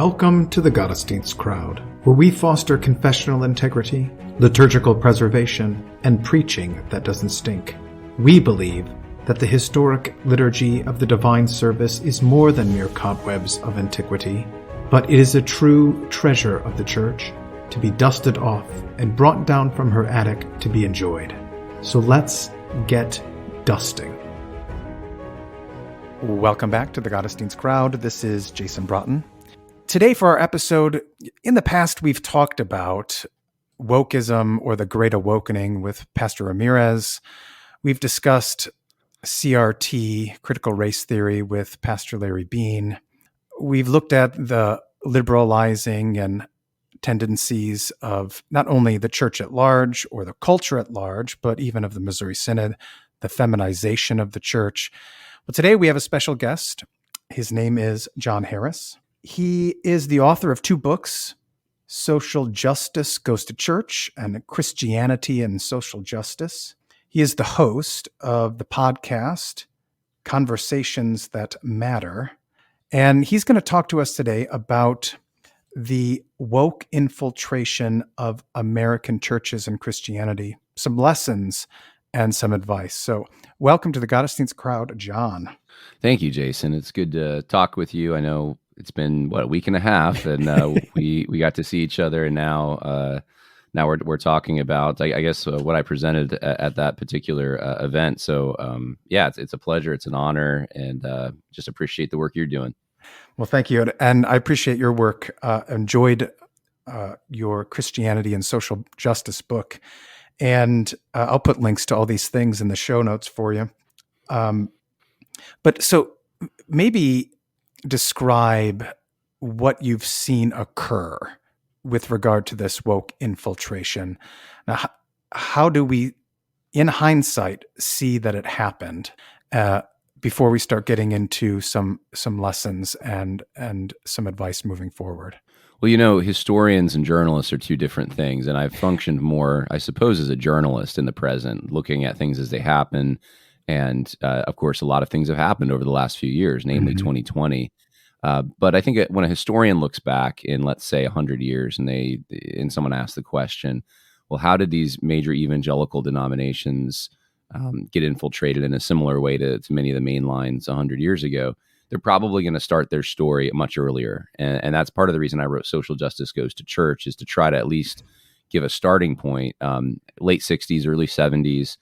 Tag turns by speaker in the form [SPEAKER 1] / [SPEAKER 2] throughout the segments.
[SPEAKER 1] Welcome to the Gottesdienst crowd, where we foster confessional integrity, liturgical preservation, and preaching that doesn't stink. We believe that the historic liturgy of the divine service is more than mere cobwebs of antiquity, but it is a true treasure of the Church to be dusted off and brought down from her attic to be enjoyed. So let's get dusting.
[SPEAKER 2] Welcome back to the Gottesdienst crowd. This is Jason Braaten. Today for our episode, in the past we've talked about wokism or the Great Awakening with Pastor Ramirez. We've discussed CRT, critical race theory, with Pastor Larry Bean. We've looked at the liberalizing and tendencies of not only the church at large or the culture at large, but even of the Missouri Synod, the feminization of the church. Well, today we have a special guest. His name is John Harris. He is the author of two books, Social Justice Goes to Church and Christianity and Social Justice. He is the host of the podcast, Conversations That Matter. And he's going to talk to us today about the woke infiltration of American churches and Christianity, some lessons and some advice. So welcome to the Gottesdienst crowd, John.
[SPEAKER 3] Thank you, Jason. It's good to talk with you. I know it's been, a week and a half, and we got to see each other, and now we're talking about, I guess, what I presented at that particular event. So, it's a pleasure. It's an honor, and just appreciate the work you're doing.
[SPEAKER 2] Well, thank you. And I appreciate your work. Enjoyed your Christianity and Social Justice book. And I'll put links to all these things in the show notes for you. But so maybe describe what you've seen occur with regard to this woke infiltration. Now, how do we, in hindsight, see that it happened before we start getting into some lessons and some advice moving forward?
[SPEAKER 3] Well, historians and journalists are two different things, and I've functioned more, I suppose, as a journalist in the present, looking at things as they happen. And of course, a lot of things have happened over the last few years, namely 2020. But I think when a historian looks back in, let's say, 100 years, and someone asks the question, well, how did these major evangelical denominations get infiltrated in a similar way to many of the main lines 100 years ago? They're probably going to start their story much earlier. And that's part of the reason I wrote Social Justice Goes to Church, is to try to at least give a starting point. Late 60s, early 70s,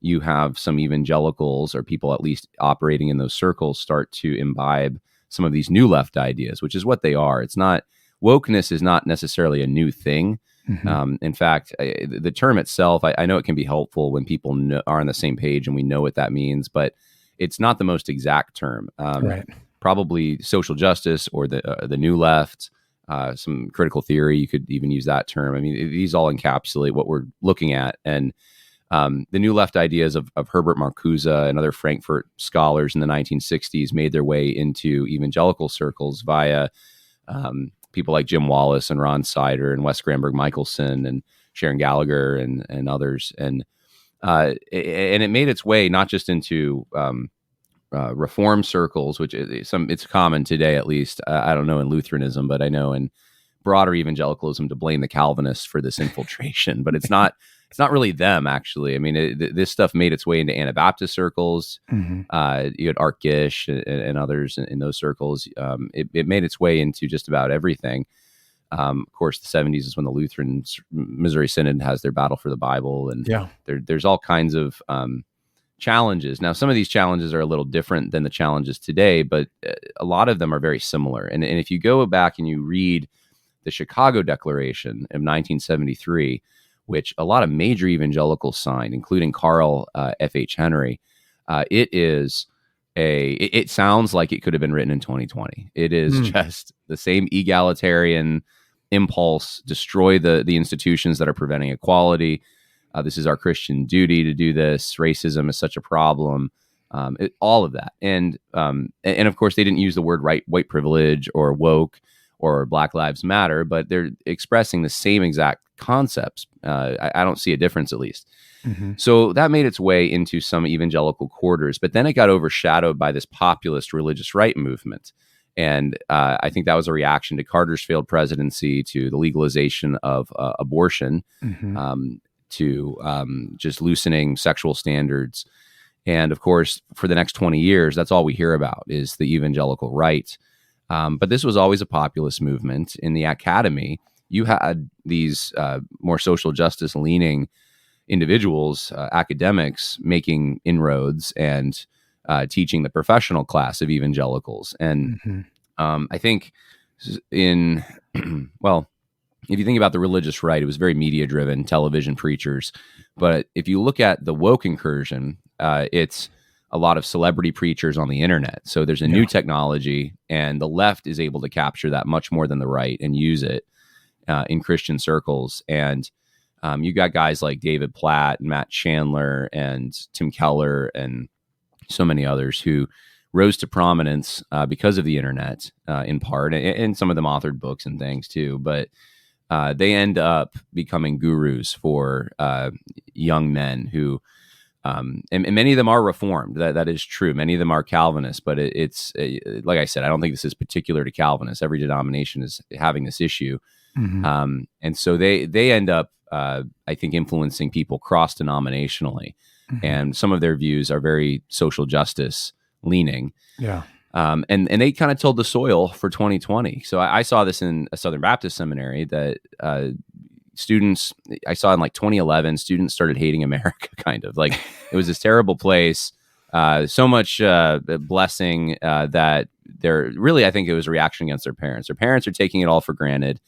[SPEAKER 3] you have some evangelicals, or people at least operating in those circles, start to imbibe some of these new left ideas, which is what they are. It's not, wokeness is not necessarily a new thing. In fact, the term itself, I know it can be helpful when people are on the same page and we know what that means, but it's not the most exact term.
[SPEAKER 2] Right.
[SPEAKER 3] Probably social justice or the new left, some critical theory, you could even use that term. I mean, these all encapsulate what we're looking at. And the new left ideas of Herbert Marcuse and other Frankfurt scholars in the 1960s made their way into evangelical circles via people like Jim Wallace and Ron Sider and Wes Granberg Michelson and Sharon Gallagher and others. And it made its way not just into reform circles, which it's common today, at least. I don't know in Lutheranism, but I know in broader evangelicalism to blame the Calvinists for this infiltration. But it's not really them, actually. I mean, this stuff made its way into Anabaptist circles. You had Art Gish and others in those circles. It made its way into just about everything. Of course, the 70s is when the Lutheran Missouri Synod has their battle for the Bible. And there's all kinds of challenges. Now, some of these challenges are a little different than the challenges today, but a lot of them are very similar. And if you go back and you read the Chicago Declaration of 1973, which a lot of major evangelicals signed, including Carl F.H. Henry, it sounds like it could have been written in 2020. It is just the same egalitarian impulse, destroy the institutions that are preventing equality. This is our Christian duty to do this. Racism is such a problem. All of that. And of course, they didn't use the word white privilege or woke or Black Lives Matter, but they're expressing the same exact concepts. I don't see a difference, at least. So that made its way into some evangelical quarters, but then it got overshadowed by this populist religious right movement. And I think that was a reaction to Carter's failed presidency, to the legalization of abortion, to just loosening sexual standards. And of course, for the next 20 years, that's all we hear about is the evangelical right. But this was always a populist movement. In the academy, you had these more social justice leaning individuals, academics, making inroads and teaching the professional class of evangelicals. And I think in, well, if you think about the religious right, it was very media driven, television preachers. But if you look at the woke incursion, it's a lot of celebrity preachers on the internet. So there's a new technology, and the left is able to capture that much more than the right and use it in Christian circles. And you got guys like David Platt and Matt Chandler and Tim Keller and so many others who rose to prominence because of the internet, in part, and some of them authored books and things too. But they end up becoming gurus for young men who, and many of them are reformed. That is true. Many of them are Calvinists, but it's like I said, I don't think this is particular to Calvinists. Every denomination is having this issue. And so they end up, I think, influencing people cross-denominationally. And some of their views are very social justice leaning. And they kind of tilled the soil for 2020. So I saw this in a Southern Baptist seminary that students, I saw in like 2011, students started hating America, kind of like it was this terrible place. So much blessing that they're really, I think it was a reaction against their parents. Their parents are taking it all for granted.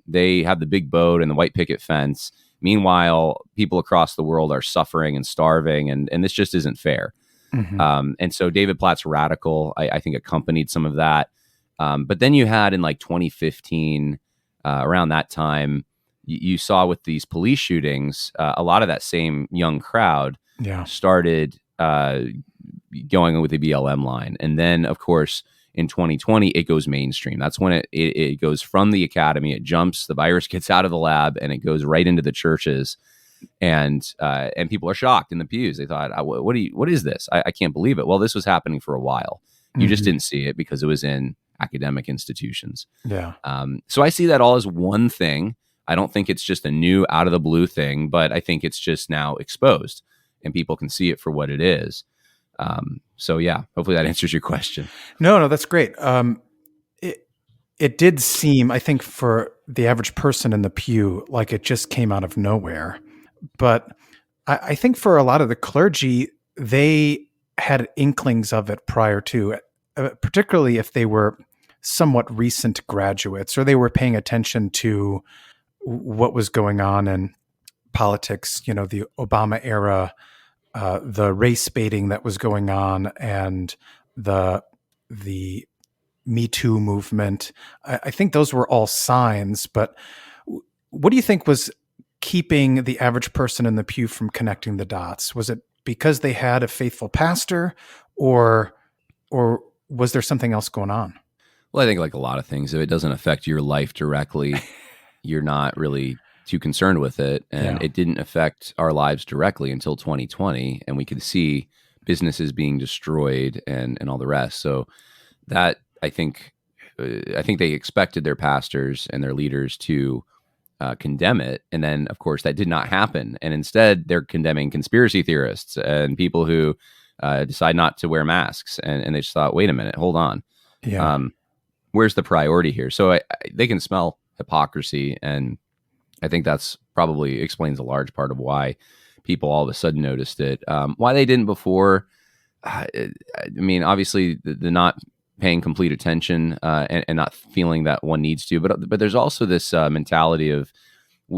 [SPEAKER 3] They have the big boat and the white picket fence. Meanwhile, people across the world are suffering and starving, and this just isn't fair. And so David Platt's radical, I think, accompanied some of that. But then you had in like 2015, around that time, you saw with these police shootings, a lot of that same young crowd started going with the BLM line. And then, of course, in 2020, it goes mainstream. That's when it goes from the academy, it jumps, the virus gets out of the lab, and it goes right into the churches. And people are shocked in the pews. They thought, what is this? I can't believe it. Well, this was happening for a while. You just didn't see it because it was in academic institutions. So I see that all as one thing. I don't think it's just a new out of the blue thing, but I think it's just now exposed and people can see it for what it is. So yeah, hopefully that answers your question.
[SPEAKER 2] No, that's great. It did seem, I think, for the average person in the pew, like it just came out of nowhere. But I think for a lot of the clergy, they had inklings of it prior to it, particularly if they were somewhat recent graduates or they were paying attention to what was going on in politics, the Obama era, the race baiting that was going on, and the Me Too movement. I think those were all signs, but what do you think was keeping the average person in the pew from connecting the dots? Was it because they had a faithful pastor, or was there something else going on?
[SPEAKER 3] Well, I think like a lot of things, if it doesn't affect your life directly, you're not really too concerned with it. And it didn't affect our lives directly until 2020. And we could see businesses being destroyed and all the rest. So that, I think they expected their pastors and their leaders to condemn it. And then, of course, that did not happen. And instead, they're condemning conspiracy theorists and people who decide not to wear masks. And they just thought, wait a minute, hold on. Where's the priority here? So they can smell hypocrisy. And I think that's probably explains a large part of why people all of a sudden noticed it. Why they didn't before, I mean, obviously, the not paying complete attention and not feeling that one needs to. But there's also this mentality of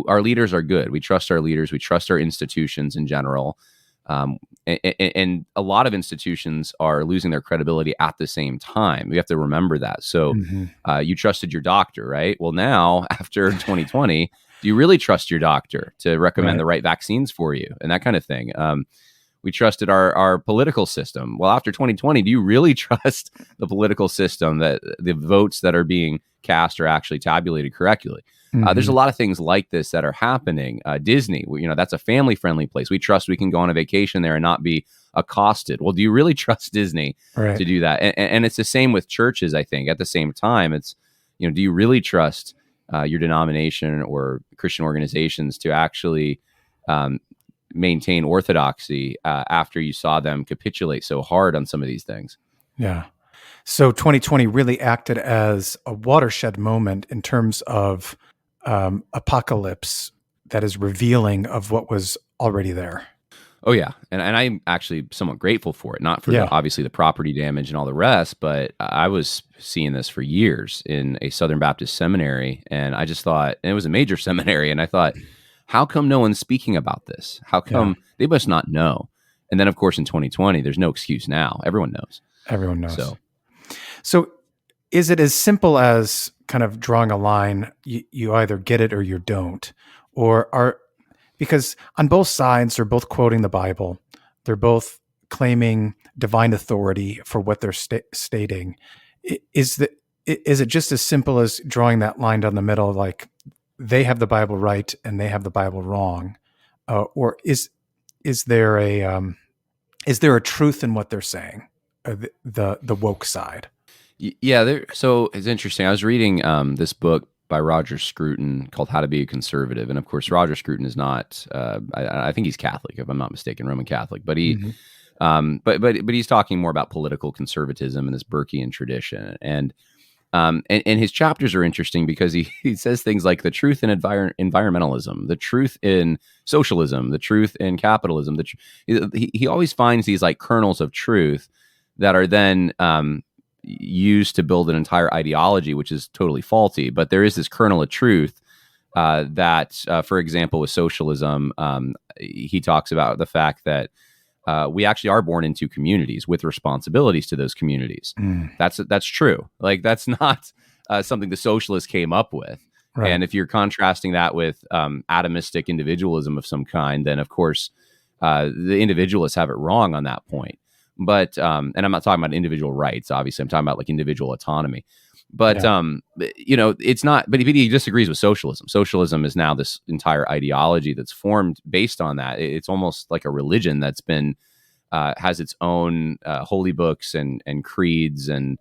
[SPEAKER 3] our leaders are good. We trust our leaders. We trust our institutions in general. And a lot of institutions are losing their credibility at the same time. We have to remember that. So you trusted your doctor, right? Well, now after 2020, do you really trust your doctor to recommend the right vaccines for you and that kind of thing? We trusted our political system. Well, after 2020, do you really trust the political system that the votes that are being cast are actually tabulated correctly? There's a lot of things like this that are happening. Disney, that's a family-friendly place. We trust we can go on a vacation there and not be accosted. Well, do you really trust Disney to do that? And it's the same with churches, I think. At the same time, it's, do you really trust your denomination or Christian organizations to actually maintain orthodoxy after you saw them capitulate so hard on some of these things?
[SPEAKER 2] Yeah. So 2020 really acted as a watershed moment in terms of apocalypse that is revealing of what was already there.
[SPEAKER 3] Oh, yeah. And I'm actually somewhat grateful for it, not for obviously the property damage and all the rest, but I was seeing this for years in a Southern Baptist seminary. And I just thought, and it was a major seminary, and I thought, how come no one's speaking about this? How come they must not know? And then, of course, in 2020, there's no excuse now. Everyone knows.
[SPEAKER 2] Everyone knows. So is it as simple as kind of drawing a line, you either get it or you don't? Because on both sides, they're both quoting the Bible. They're both claiming divine authority for what they're stating. Is it just as simple as drawing that line down the middle, like they have the Bible right and they have the Bible wrong? Or is there a truth in what they're saying? The woke side.
[SPEAKER 3] Yeah, so it's interesting. I was reading this book by Roger Scruton called How to Be a Conservative. And of course, Roger Scruton is not, I think he's Catholic, if I'm not mistaken, Roman Catholic, but he, but he's talking more about political conservatism and this Burkean tradition. And his chapters are interesting because he says things like the truth in environmentalism, the truth in socialism, the truth in capitalism. He always finds these like kernels of truth that are then used to build an entire ideology, which is totally faulty. But there is this kernel of truth that, for example, with socialism, he talks about the fact that we actually are born into communities with responsibilities to those communities. That's true. Like that's not something the socialists came up with. Right. And if you're contrasting that with atomistic individualism of some kind, then of course the individualists have it wrong on that point. But and I'm not talking about individual rights. Obviously, I'm talking about like individual autonomy. But it's not. But he disagrees with socialism. Socialism is now this entire ideology that's formed based on that. It's almost like a religion that's been has its own holy books and creeds and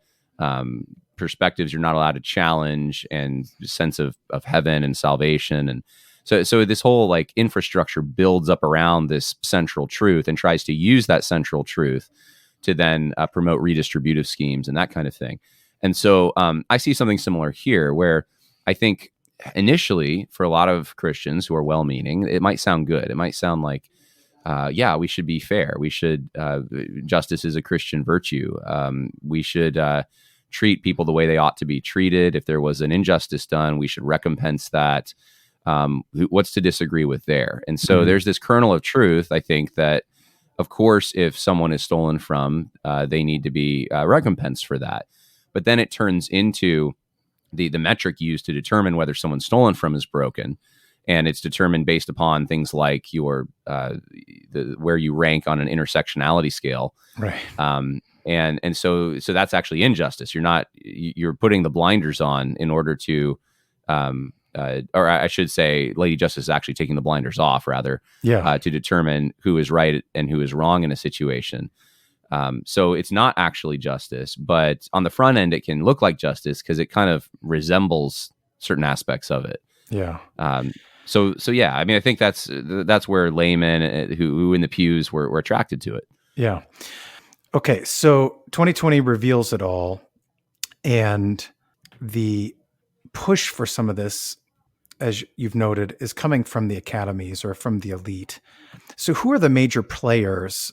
[SPEAKER 3] perspectives you're not allowed to challenge, and sense of heaven and salvation. And so this whole like infrastructure builds up around this central truth and tries to use that central truth to then promote redistributive schemes and that kind of thing. And so I see something similar here, where I think initially for a lot of Christians who are well-meaning, it might sound good. It might sound like, we should be fair. We should, justice is a Christian virtue. We should treat people the way they ought to be treated. If there was an injustice done, we should recompense that. What's to disagree with there? And so there's this kernel of truth, I think, that of course, if someone is stolen from, they need to be recompensed for that. But then it turns into the metric used to determine whether someone's stolen from is broken. And it's determined based upon things like your where you rank on an intersectionality scale.
[SPEAKER 2] Right.
[SPEAKER 3] And so that's actually injustice. You're putting the blinders on in order to or I should say, Lady Justice is actually taking the blinders off, rather, to determine who is right and who is wrong in a situation. So it's not actually justice, but on the front end, it can look like justice because it kind of resembles certain aspects of it.
[SPEAKER 2] Yeah.
[SPEAKER 3] So yeah, I mean, I think that's where laymen who in the pews were attracted to it.
[SPEAKER 2] Yeah. Okay. So 2020 reveals it all, and the push for some of this, as you've noted, is coming from the academies or from the elite. So who are the major players,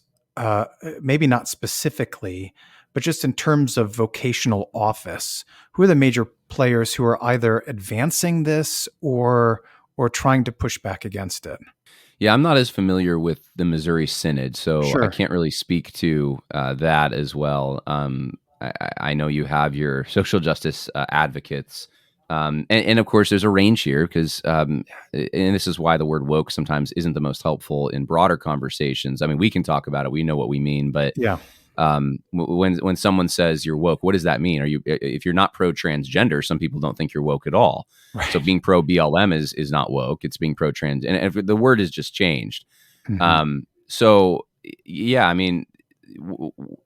[SPEAKER 2] maybe not specifically, but just in terms of vocational office? Who are the major players who are either advancing this or trying to push back against it?
[SPEAKER 3] Yeah, I'm not as familiar with the Missouri Synod, so
[SPEAKER 2] Sure.
[SPEAKER 3] I can't really speak to that as well. I know you have your social justice advocates And of course, there's a range here because, and this is why the word woke sometimes isn't the most helpful in broader conversations. I mean, we can talk about it, we know what we mean, but
[SPEAKER 2] Yeah.
[SPEAKER 3] When someone says you're woke, what does that mean? If you're not pro transgender, some people don't think you're woke at all.
[SPEAKER 2] Right.
[SPEAKER 3] So being pro BLM is not woke. It's being pro trans, and if the word has just changed. So yeah, I mean,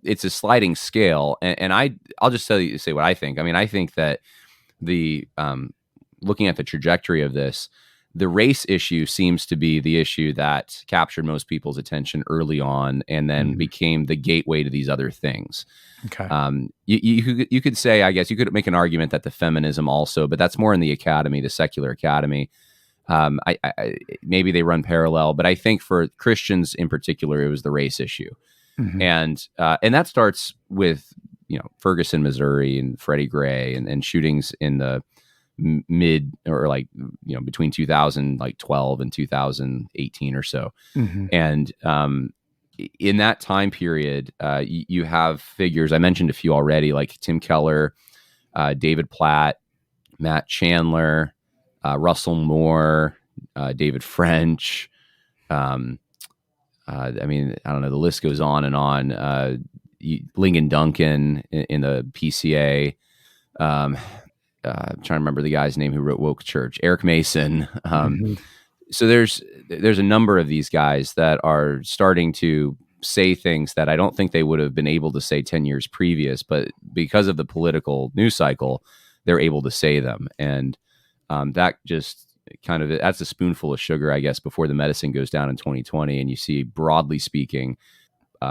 [SPEAKER 3] it's a sliding scale, and I'll just say what I think. I mean, I think that the looking at the trajectory of this, the race issue seems to be the issue that captured most people's attention early on, and then became the gateway to these other things.
[SPEAKER 2] Okay.
[SPEAKER 3] You could say, I guess, you could make an argument that the feminism also, but that's more in the academy, the secular academy. I maybe they run parallel, but I think for Christians in particular, it was the race issue, and that starts with Ferguson, Missouri, and Freddie Gray, and shootings in the mid or between 2012 and 2018 or so. And in that time period, you have figures, I mentioned a few already, like Tim Keller, David Platt, Matt Chandler, Russell Moore, David French. I mean, I don't know, the list goes on and on. Lincoln Duncan in the PCA. I'm trying to remember the guy's name who wrote Woke Church, Eric Mason. So there's a number of these guys that are starting to say things that I don't think they would have been able to say 10 years previous, but because of the political news cycle, they're able to say them. And that just that's a spoonful of sugar, I guess, before the medicine goes down in 2020. And you see, broadly speaking,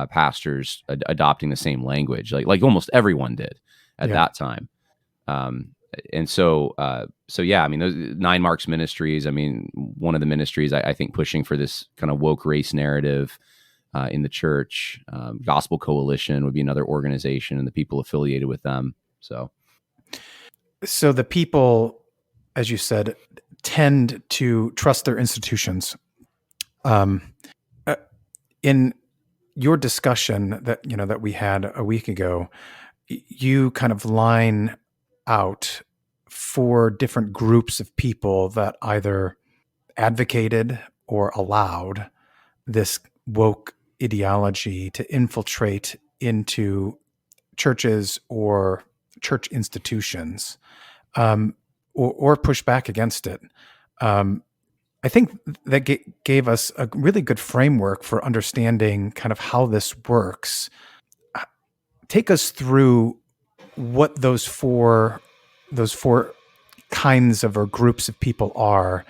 [SPEAKER 3] pastors adopting the same language, like almost everyone did at that time. And so yeah, I mean, those 9 Marks Ministries, I mean, one of the ministries I think pushing for this kind of woke race narrative in the church. Gospel Coalition would be another organization, and the people affiliated with them. So
[SPEAKER 2] the people, as you said, tend to trust their institutions. In your discussion that we had a week ago, you kind of line out 4 different groups of people that either advocated or allowed this woke ideology to infiltrate into churches or church institutions, or push back against it. I think that gave us a really good framework for understanding kind of how this works. Take us through what those four kinds of or groups of people are,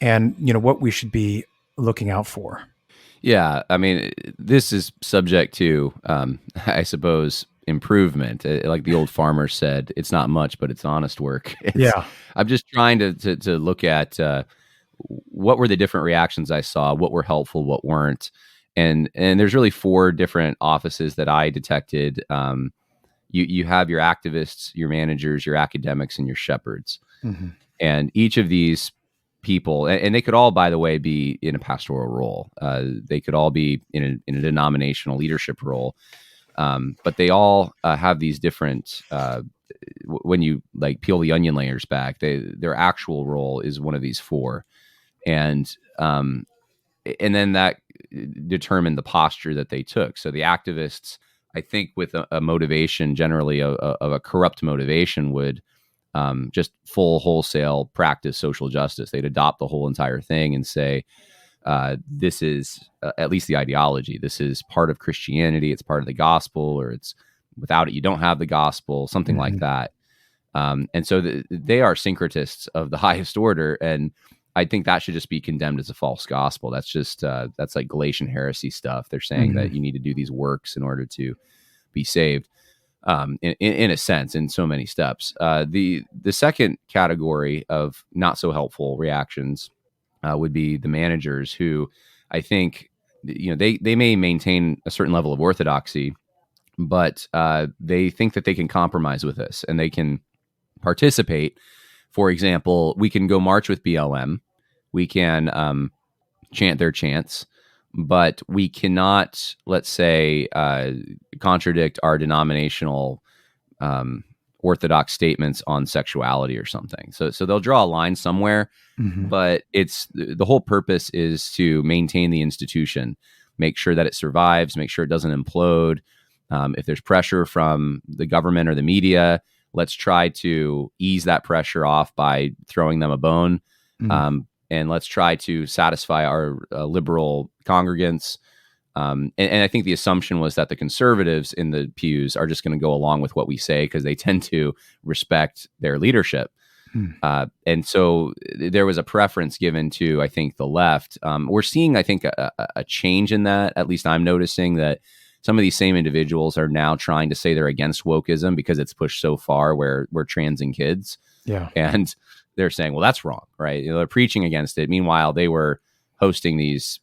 [SPEAKER 2] and what we should be looking out for.
[SPEAKER 3] Yeah, I mean, this is subject to, I suppose, improvement. Like the old farmer said, it's not much, but it's honest work. I'm just trying to look at what were the different reactions I saw, what were helpful, what weren't, and there's really 4 different offices that I detected. You have your activists, your managers, your academics, and your shepherds. And each of these people, and they could all, by the way, be in a pastoral role. They could all be in a denominational leadership role. But they all have these different, when you peel the onion layers back, their actual role is one of these 4. And then that determined the posture that they took. So the activists, I think, with a motivation generally of a corrupt motivation, would just full wholesale practice social justice. They'd adopt the whole entire thing and say, this is at least the ideology. This is part of Christianity. It's part of the gospel, or it's without it, you don't have the gospel, something like that. And so they are syncretists of the highest order. And I think that should just be condemned as a false gospel. That's just, that's like Galatian heresy stuff. They're saying that you need to do these works in order to be saved, in a sense, in so many steps. The second category of not so helpful reactions would be the managers, who I think, they may maintain a certain level of orthodoxy, but they think that they can compromise with this and they can participate. For example, we can go march with BLM. We can chant their chants, but we cannot, let's say, contradict our denominational orthodox statements on sexuality or something. So they'll draw a line somewhere, but it's the whole purpose is to maintain the institution, make sure that it survives, make sure it doesn't implode. If there's pressure from the government or the media, let's try to ease that pressure off by throwing them a bone. And let's try to satisfy our liberal congregants. And I think the assumption was that the conservatives in the pews are just going to go along with what we say because they tend to respect their leadership. And so there was a preference given to, I think, the left. We're seeing, I think, a change in that. At least I'm noticing that some of these same individuals are now trying to say they're against wokeism because it's pushed so far where we're transing kids.
[SPEAKER 2] Yeah.
[SPEAKER 3] And they're saying, well, that's wrong, right? They're preaching against it. Meanwhile, they were hosting these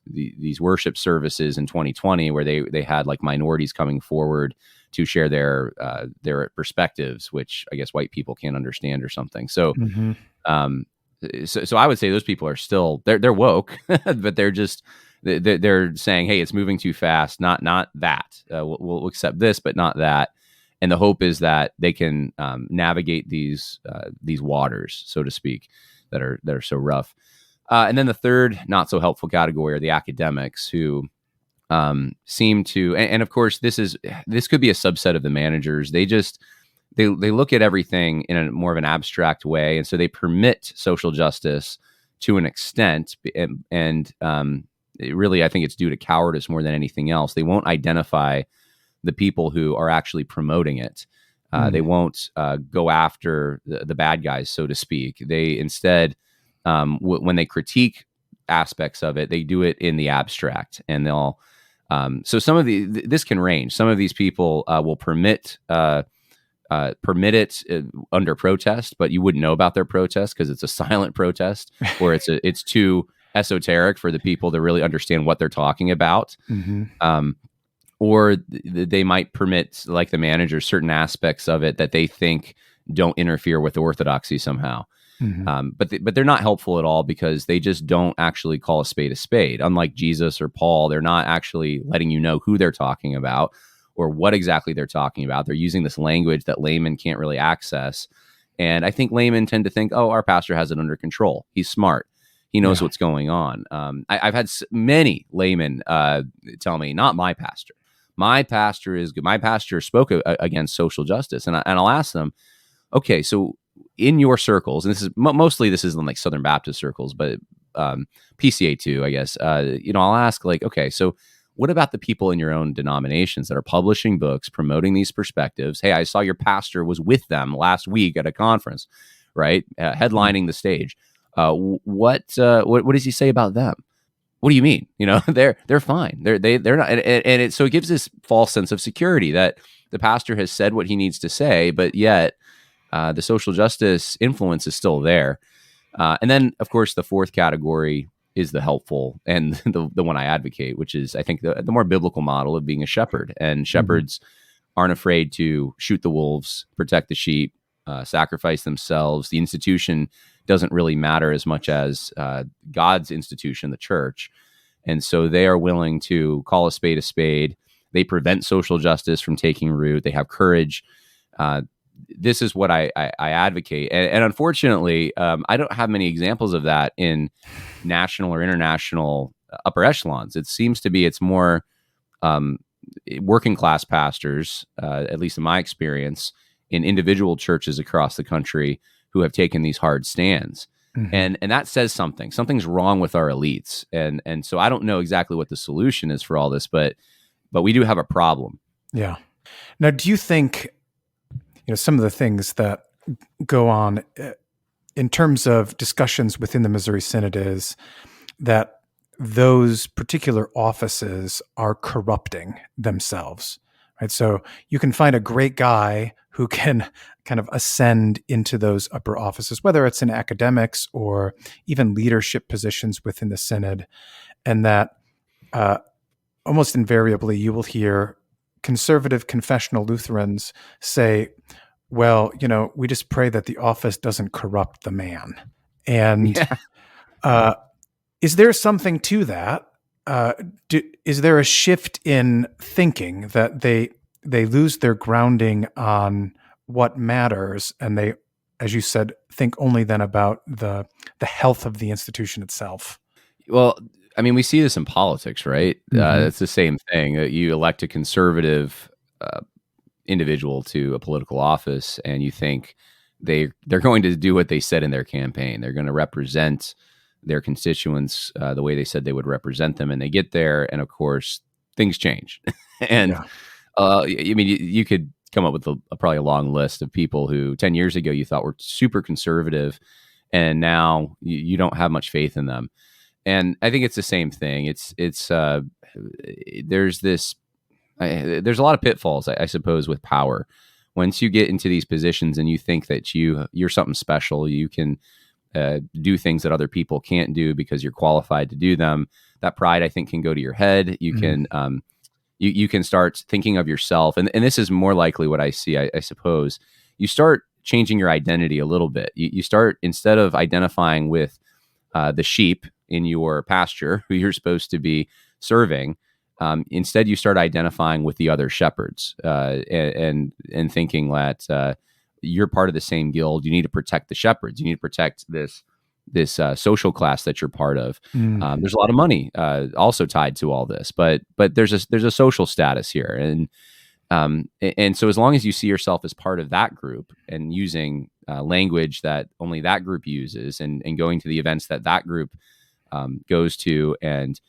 [SPEAKER 3] worship services in 2020 where they had like minorities coming forward to share their perspectives, which I guess white people can't understand or something. So, so I would say those people are still they're woke, but they're saying, hey, it's moving too fast. Not that we'll accept this, but not that. And the hope is that they can navigate these waters, so to speak, that are so rough. And then the third not so helpful category are the academics who seem to, and of course this could be a subset of the managers. They look at everything in a more of an abstract way, and so they permit social justice to an extent, and really I think it's due to cowardice more than anything else. They won't identify the people who are actually promoting it. They won't go after the bad guys, so to speak. They instead, when they critique aspects of it, they do it in the abstract, and they'll. So some of this can range. Some of these people will permit it under protest, but you wouldn't know about their protest because it's a silent protest, or it's too esoteric for the people to really understand what they're talking about. Or they might permit, like the managers, certain aspects of it that they think don't interfere with orthodoxy somehow. But they're not helpful at all because they just don't actually call a spade a spade. Unlike Jesus or Paul, they're not actually letting you know who they're talking about or what exactly they're talking about. They're using this language that laymen can't really access. And I think laymen tend to think, oh, our pastor has it under control. He's smart. He knows what's going on. I've had many laymen tell me, not my pastor. My pastor is good. My pastor spoke against social justice. And I'll ask them, okay, so in your circles, and this is mostly in like Southern Baptist circles, but PCA too, I guess. I'll ask like, okay, so what about the people in your own denominations that are publishing books promoting these perspectives? Hey, I saw your pastor was with them last week at a conference, right? Headlining the stage. What does he say about them? What do you mean? They're fine. They're not, and so it gives this false sense of security that the pastor has said what he needs to say, but yet the social justice influence is still there. And then, of course, the fourth category is the helpful and the one I advocate, which is, I think, the more biblical model of being a shepherd. And shepherds aren't afraid to shoot the wolves, protect the sheep, sacrifice themselves. The institution doesn't really matter as much as God's institution, the church. And so they are willing to call a spade a spade. They prevent social justice from taking root. They have courage. This is what I advocate. And unfortunately, I don't have many examples of that in national or international upper echelons. It seems to be it's more working class pastors, at least in my experience, in individual churches across the country who have taken these hard stands. And that says something. Something's wrong with our elites. And so I don't know exactly what the solution is for all this, but we do have a problem.
[SPEAKER 2] Yeah. Now, do you think, some of the things that go on in terms of discussions within the Missouri Synod is that those particular offices are corrupting themselves, right? So you can find a great guy who can kind of ascend into those upper offices, whether it's in academics or even leadership positions within the Synod, and that almost invariably you will hear conservative confessional Lutherans say, well, we just pray that the office doesn't corrupt the man. And is there something to that? Is there a shift in thinking that they lose their grounding on what matters, and they, as you said, think only then about the health of the institution itself.
[SPEAKER 3] Well, I mean, we see this in politics, right?
[SPEAKER 2] Mhm.
[SPEAKER 3] It's the same thing. You elect a conservative individual to a political office, and you think they're going to do what they said in their campaign. They're going to represent their constituents the way they said they would represent them, and they get there, and of course, things change. And
[SPEAKER 2] Yeah.
[SPEAKER 3] I mean, you could come up with probably a long list of people who 10 years ago you thought were super conservative, and now you don't have much faith in them. And I think it's the same thing. There's this there's a lot of pitfalls, I suppose, with power. Once you get into these positions and you think that you're something special, you can do things that other people can't do because you're qualified to do them. That pride, I think, can go to your head. You can you can start thinking of yourself, and this is more likely what I see. I suppose you start changing your identity a little bit. You start, instead of identifying with the sheep in your pasture who you're supposed to be serving, instead you start identifying with the other shepherds, and thinking that you're part of the same guild. You need to protect the shepherds. You need to protect this social class that you're part of. There's a lot of money also tied to all this, but there's a social status here, and so as long as you see yourself as part of that group and using language that only that group uses, and going to the events that group goes to, and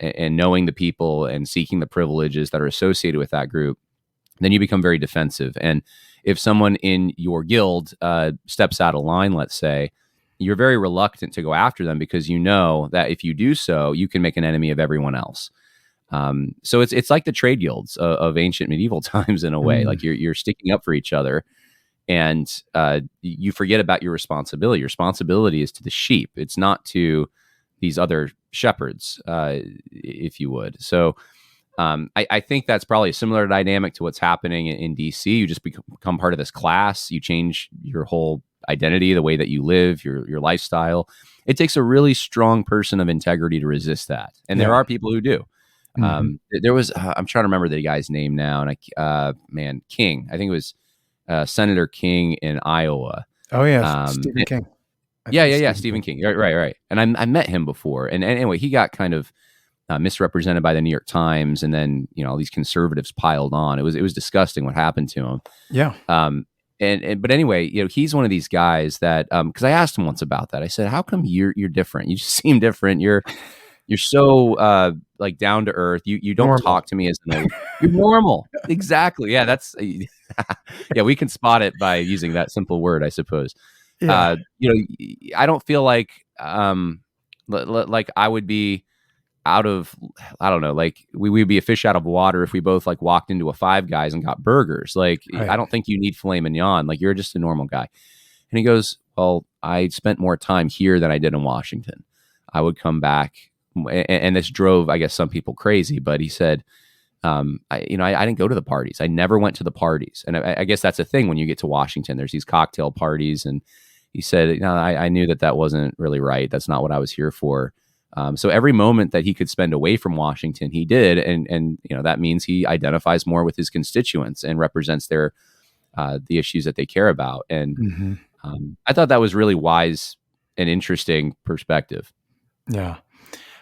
[SPEAKER 3] knowing the people and seeking the privileges that are associated with that group, then you become very defensive. And if someone in your guild steps out of line, let's say, you're very reluctant to go after them, because you know that if you do so, you can make an enemy of everyone else. So it's like the trade guilds of ancient medieval times in a way. Like you're sticking up for each other, and you forget about your responsibility. Your responsibility is to the sheep. It's not to these other shepherds, if you would. So I think that's probably a similar dynamic to what's happening in DC. You just become part of this class. You change your whole identity, the way that you live, your lifestyle. It takes a really strong person of integrity to resist that. And there are people who do. There was, I'm trying to remember the guy's name now. And King, I think it was Senator King in Iowa.
[SPEAKER 2] Oh yeah. Stephen King.
[SPEAKER 3] Yeah. Stephen King. Right. And I met him before. And anyway, he got kind of misrepresented by the New York Times, and then all these conservatives piled on. It was disgusting what happened to him.
[SPEAKER 2] Yeah.
[SPEAKER 3] But anyway, he's one of these guys that because I asked him once about that. I said, "How come you're different? You just seem different. You're so like down to earth. You don't
[SPEAKER 2] Normal.
[SPEAKER 3] talk to me as an old. You're normal. Exactly. Yeah, that's yeah. We can spot it by using that simple word, I suppose.
[SPEAKER 2] Yeah.
[SPEAKER 3] I don't feel like like I would be out of, I don't know, like we'd be a fish out of water if we both like walked into a Five Guys and got burgers. Like,
[SPEAKER 2] Right.
[SPEAKER 3] I don't think you need filet mignon. Like, you're just a normal guy." And he goes, "Well, I spent more time here than I did in Washington. I would come back." And this drove, I guess, some people crazy, but he said, I didn't go to the parties. I never went to the parties. And I guess that's a thing when you get to Washington, there's these cocktail parties. And he said, I knew that wasn't really right. That's not what I was here for. So every moment that he could spend away from Washington, he did. And that means he identifies more with his constituents and represents the issues that they care about. And I thought that was really wise and interesting perspective.
[SPEAKER 2] Yeah.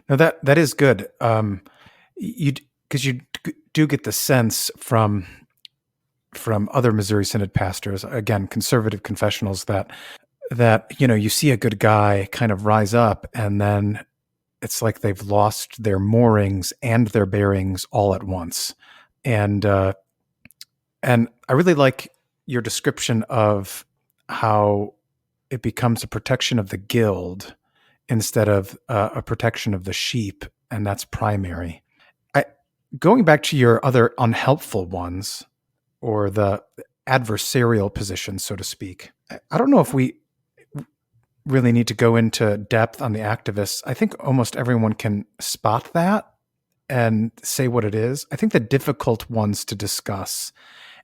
[SPEAKER 2] No, that is good. Because you do get the sense from other Missouri Synod pastors, again, conservative confessionals, that you see a good guy kind of rise up, and then it's like they've lost their moorings and their bearings all at once. And I really like your description of how it becomes a protection of the guild instead of a protection of the sheep, and that's primary. Going back to your other unhelpful ones, or the adversarial positions, so to speak, I don't know if we really need to go into depth on the activists. I think almost everyone can spot that and say what it is. I think the difficult ones to discuss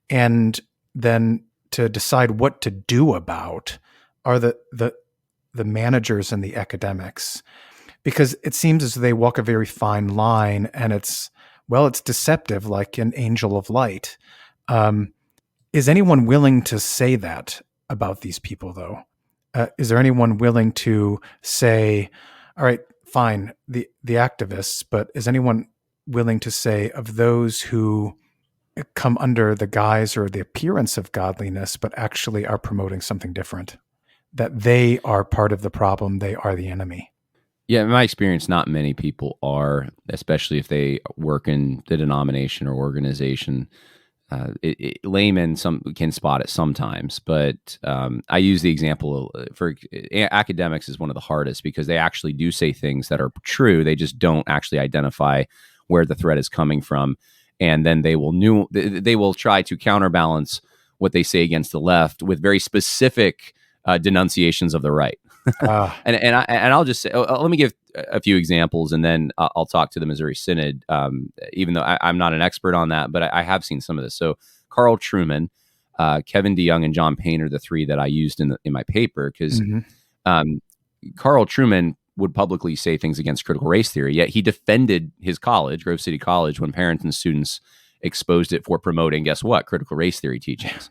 [SPEAKER 2] and then to decide what to do about are the managers and the academics, because it seems as though they walk a very fine line, and it's deceptive, like an angel of light. Is anyone willing to say that about these people, though? Is there anyone willing to say, all right, fine, the activists, but is anyone willing to say of those who come under the guise or the appearance of godliness, but actually are promoting something different, that they are part of the problem, they are the enemy?
[SPEAKER 3] Yeah, in my experience, not many people are, especially if they work in the denomination or organization. Laymen can spot it sometimes, but I use the example for academics is one of the hardest because they actually do say things that are true. They just don't actually identify where the threat is coming from, and then they will try to counterbalance what they say against the left with very specific denunciations of the right. And I'll just say, let me give a few examples, and then I'll talk to the Missouri Synod. Even though I'm not an expert on that, but I have seen some of this. So Carl Trueman, Kevin DeYoung, and John Payne are the three that I used in my paper because Carl Trueman would publicly say things against critical race theory, yet he defended his college, Grove City College, when parents and students exposed it for promoting, guess what, critical race theory teachings.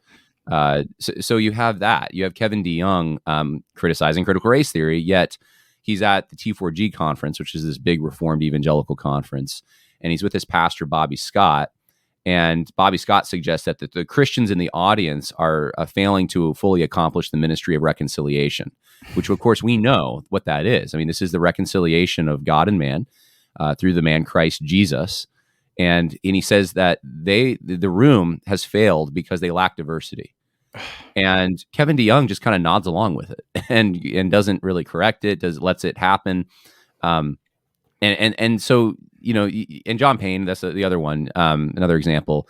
[SPEAKER 3] So you have that. You have Kevin DeYoung criticizing critical race theory, yet he's at the T4G conference, which is this big Reformed evangelical conference, and he's with his pastor, Bobby Scott. And Bobby Scott suggests that the Christians in the audience are failing to fully accomplish the ministry of reconciliation, which, of course, we know what that is. I mean, this is the reconciliation of God and man through the man Christ Jesus. And he says that the room has failed because they lack diversity. And Kevin DeYoung just kind of nods along with it and doesn't really correct it, lets it happen. And so, and John Payne, that's the other one, another example.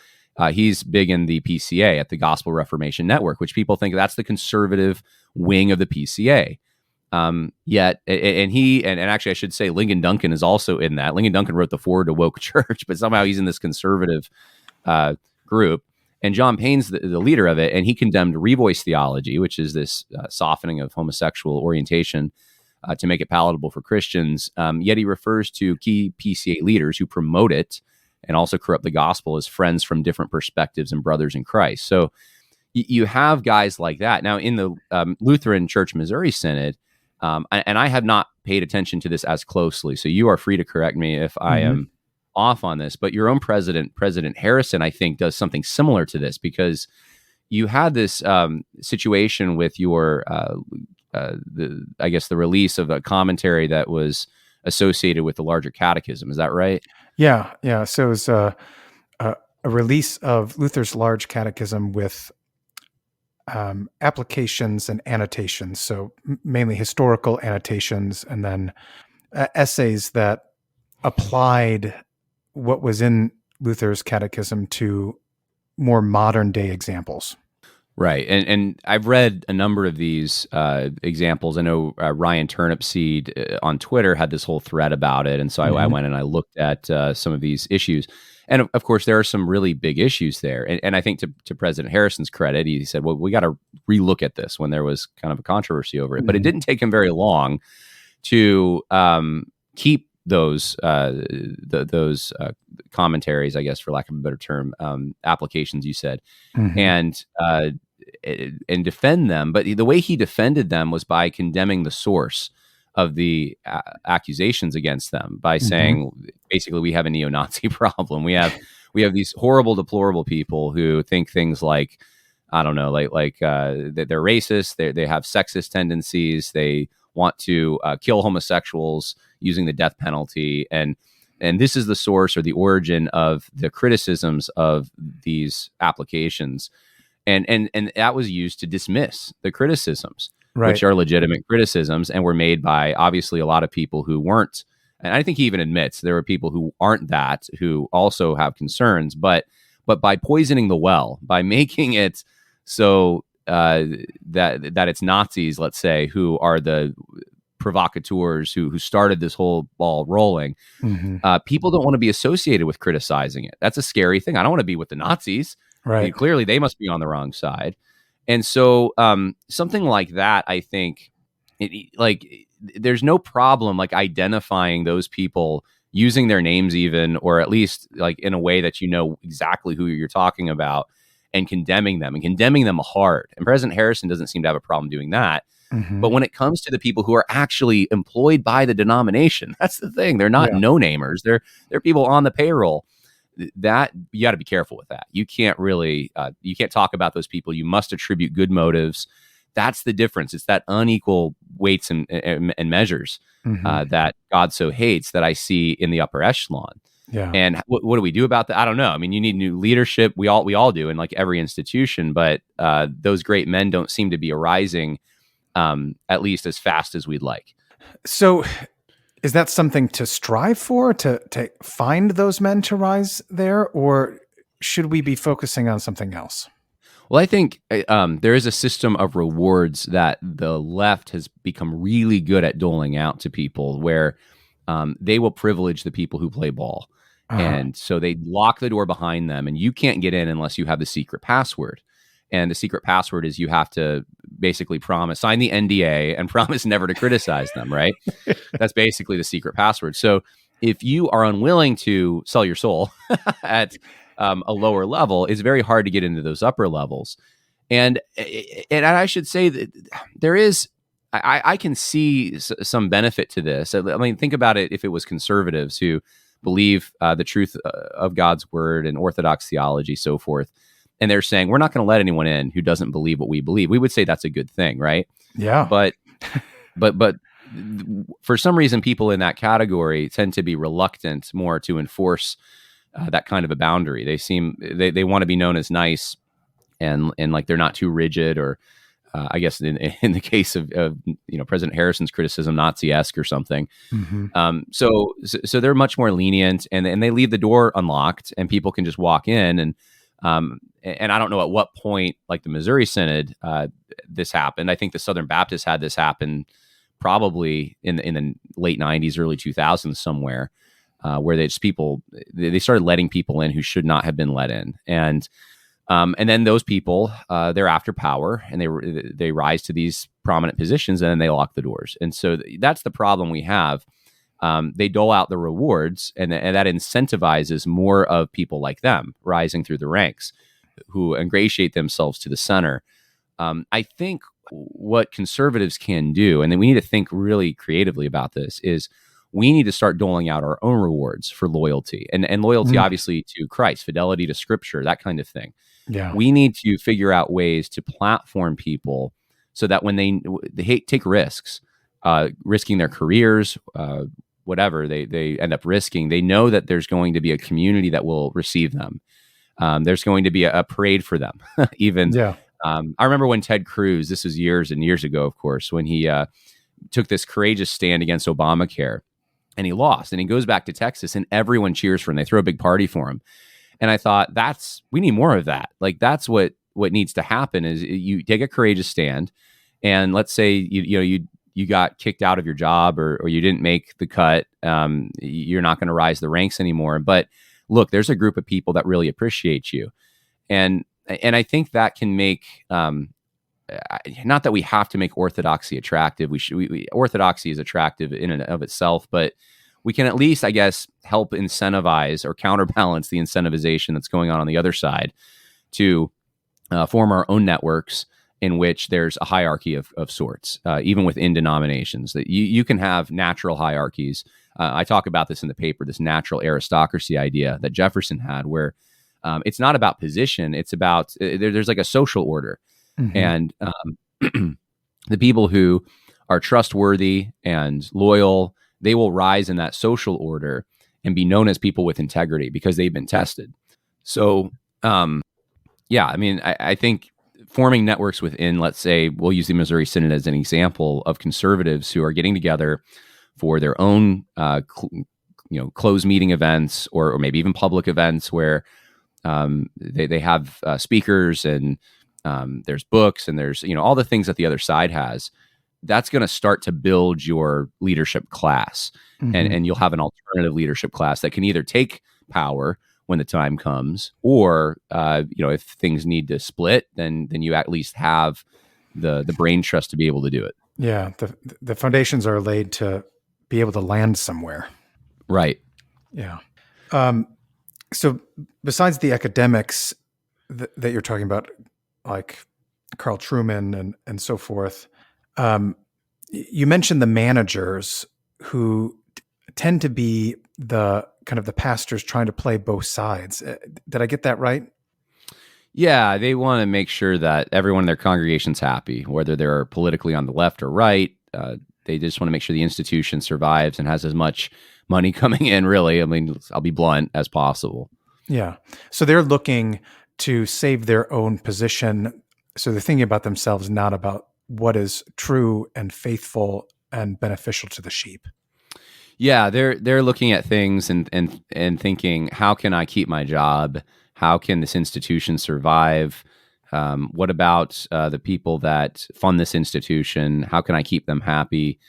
[SPEAKER 3] He's big in the PCA at the Gospel Reformation Network, which people think that's the conservative wing of the PCA. Yet, and actually I should say Lincoln Duncan is also in that. Lincoln Duncan wrote the foreword to Woke Church, but somehow he's in this conservative group. And John Payne's the leader of it, and he condemned revoice theology, which is this softening of homosexual orientation to make it palatable for Christians. Yet he refers to key PCA leaders who promote it and also corrupt the gospel as friends from different perspectives and brothers in Christ. So you have guys like that. Now, in the Lutheran Church Missouri Synod, and I have not paid attention to this as closely, so you are free to correct me if I am off on this, but your own president, President Harrison, I think, does something similar to this, because you had this situation with your, I guess, the release of a commentary that was associated with the larger catechism. Is that right?
[SPEAKER 2] Yeah. So it was a release of Luther's large catechism with applications and annotations, so mainly historical annotations, and then essays that applied what was in Luther's catechism to more modern day examples.
[SPEAKER 3] Right. And I've read a number of these examples. I know Ryan Turnipseed on Twitter had this whole thread about it. And so I went and I looked at some of these issues. And of course, there are some really big issues there. And I think to President Harrison's credit, he said, well, we got to relook at this when there was kind of a controversy over it. But it didn't take him very long to keep those commentaries, I guess, for lack of a better term, applications, you said, and defend them. But the way he defended them was by condemning the source of the accusations against them, by saying, basically, we have a neo-Nazi problem. We have these horrible, deplorable people who think things like, I don't know, like that they're racist, they have sexist tendencies, they want to kill homosexuals using the death penalty, and this is the source or the origin of the criticisms of these applications, and that was used to dismiss the criticisms, which are legitimate criticisms and were made by obviously a lot of people who weren't. And I think he even admits there were people who aren't that, who also have concerns, but by poisoning the well, by making it so that it's Nazis, let's say, who are the provocateurs who started this whole ball rolling. People don't want to be associated with criticizing it. That's a scary thing. I don't want to be with the Nazis.
[SPEAKER 2] Right.
[SPEAKER 3] I mean, clearly, they must be on the wrong side. And so something like that, I think, there's no problem like identifying those people, using their names even, or at least like in a way that you know exactly who you're talking about, and condemning them hard. And President Harrison doesn't seem to have a problem doing that.
[SPEAKER 2] Mm-hmm.
[SPEAKER 3] But when it comes to the people who are actually employed by the denomination, that's the thing. They're not no-namers. They're people on the payroll. That you got to be careful with that. You can't really you can't talk about those people. You must attribute good motives. That's the difference. It's that unequal weights and measures that God so hates that I see in the upper echelon.
[SPEAKER 2] Yeah.
[SPEAKER 3] And what do we do about that? I don't know. I mean, you need new leadership. We all do in like every institution, but those great men don't seem to be arising at least as fast as we'd like.
[SPEAKER 2] So is that something to strive for, to find those men to rise there, or should we be focusing on something else?
[SPEAKER 3] Well, I think there is a system of rewards that the left has become really good at doling out to people where they will privilege the people who play ball. And so they lock the door behind them, and you can't get in unless you have the secret password. And the secret password is you have to basically sign the NDA and promise never to criticize them, right? That's basically the secret password. So if you are unwilling to sell your soul at a lower level, it's very hard to get into those upper levels. And I should say that there is, I can see some benefit to this. I mean, think about it if it was conservatives who believe the truth of God's word and orthodox theology, so forth. And they're saying, we're not going to let anyone in who doesn't believe what we believe. We would say that's a good thing, right?
[SPEAKER 2] Yeah.
[SPEAKER 3] But for some reason, people in that category tend to be reluctant more to enforce that kind of a boundary. They want to be known as nice and like they're not too rigid, or I guess in the case of President Harrison's criticism, Nazi-esque or something. So they're much more lenient, and they leave the door unlocked, and people can just walk in. And I don't know at what point, like the Missouri Synod, this happened. I think the Southern Baptists had this happen probably in the late 90s, early 2000s somewhere, where they started letting people in who should not have been let in. And then those people, they're after power, and they rise to these prominent positions, and then they lock the doors. And so that's the problem we have. They dole out the rewards, and that incentivizes more of people like them rising through the ranks who ingratiate themselves to the center. I think what conservatives can do, and then we need to think really creatively about this, is we need to start doling out our own rewards for loyalty and loyalty, obviously, to Christ, fidelity to Scripture, that kind of thing.
[SPEAKER 2] Yeah.
[SPEAKER 3] We need to figure out ways to platform people so that when they take risks, risking their careers, whatever they end up risking, they know that there's going to be a community that will receive them. There's going to be a parade for them. Even, I remember when Ted Cruz, this was years and years ago, of course, when he took this courageous stand against Obamacare, and he lost, and he goes back to Texas, and everyone cheers for him. They throw a big party for him. And I thought, we need more of that. Like, that's what needs to happen is you take a courageous stand, and let's say you got kicked out of your job or you didn't make the cut. You're not going to rise the ranks anymore. But look, there's a group of people that really appreciate you. And I think that can make, not that we have to make orthodoxy attractive. Orthodoxy is attractive in and of itself, but we can at least, I guess, help incentivize or counterbalance the incentivization that's going on the other side to form our own networks in which there's a hierarchy of sorts, even within denominations. That you can have natural hierarchies. I talk about this in the paper, this natural aristocracy idea that Jefferson had, where it's not about position. It's about, there's like a social order. And the people who are trustworthy and loyal, they will rise in that social order and be known as people with integrity because they've been tested. So, I mean, I think forming networks within, let's say, we'll use the Missouri Synod as an example of conservatives who are getting together for their own, closed meeting events or maybe even public events where they have speakers and there's books and there's, all the things that the other side has. That's going to start to build your leadership class, and you'll have an alternative leadership class that can either take power when the time comes, or if things need to split, then you at least have the brain trust to be able to do it.
[SPEAKER 2] Yeah, the foundations are laid to be able to land somewhere.
[SPEAKER 3] Right.
[SPEAKER 2] Yeah. So besides the academics, that you're talking about, like Carl Truman and so forth. You mentioned the managers who tend to be the kind of the pastors trying to play both sides. Did I get that right?
[SPEAKER 3] Yeah, they want to make sure that everyone in their congregation's happy, whether they're politically on the left or right. They just want to make sure the institution survives and has as much money coming in, really, I mean, I'll be blunt, as possible.
[SPEAKER 2] Yeah. So they're looking to save their own position. So they're thinking about themselves, not about what is true and faithful and beneficial to the sheep.
[SPEAKER 3] Yeah, they're looking at things and thinking, how can I keep my job? How can this institution survive? What about the people that fund this institution? How can I keep them happy?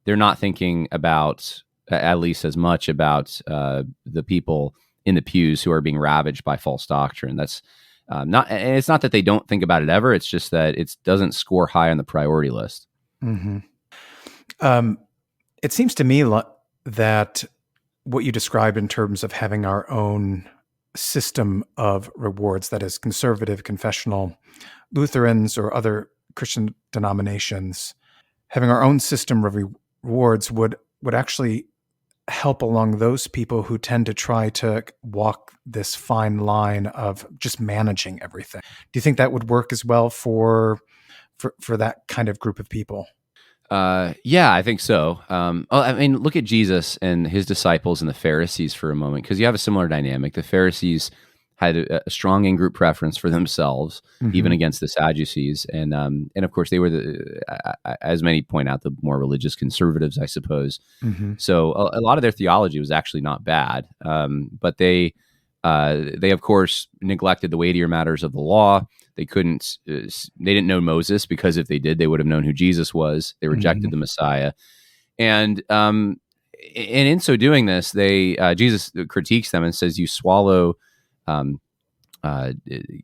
[SPEAKER 3] They're not thinking about, at least as much about the people in the pews who are being ravaged by false doctrine. That's not, and it's not that they don't think about it ever. It's just that it doesn't score high on the priority list.
[SPEAKER 2] Mm-hmm. It seems to me that what you described in terms of having our own system of rewards, that is conservative, confessional, Lutherans or other Christian denominations, having our own system of rewards would actually help along those people who tend to try to walk this fine line of just managing everything. Do you think that would work as well for that kind of group of people?
[SPEAKER 3] Yeah, I think so. I mean, look at Jesus and his disciples and the Pharisees for a moment, because you have a similar dynamic. The Pharisees had a strong in-group preference for themselves, even against the Sadducees, and of course they were as many point out, the more religious conservatives, I suppose. So a lot of their theology was actually not bad, but they of course neglected the weightier matters of the law. They didn't know Moses, because if they did, they would have known who Jesus was. They rejected the Messiah. And in so doing this, Jesus critiques them and says, you swallow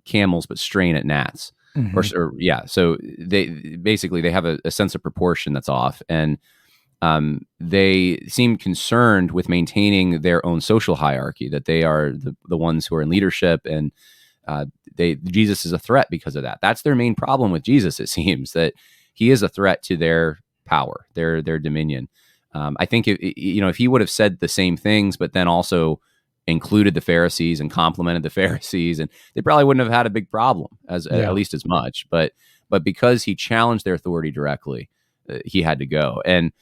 [SPEAKER 3] camels, but strain at gnats. So they have a sense of proportion that's off. And they seem concerned with maintaining their own social hierarchy, that they are the ones who are in leadership, and Jesus is a threat because of that. That's their main problem with Jesus. It seems that he is a threat to their power, their dominion. I think if he would have said the same things, but then also included the Pharisees and complimented the Pharisees, and they probably wouldn't have had a big problem, at least as much. But because he challenged their authority directly, he had to go. And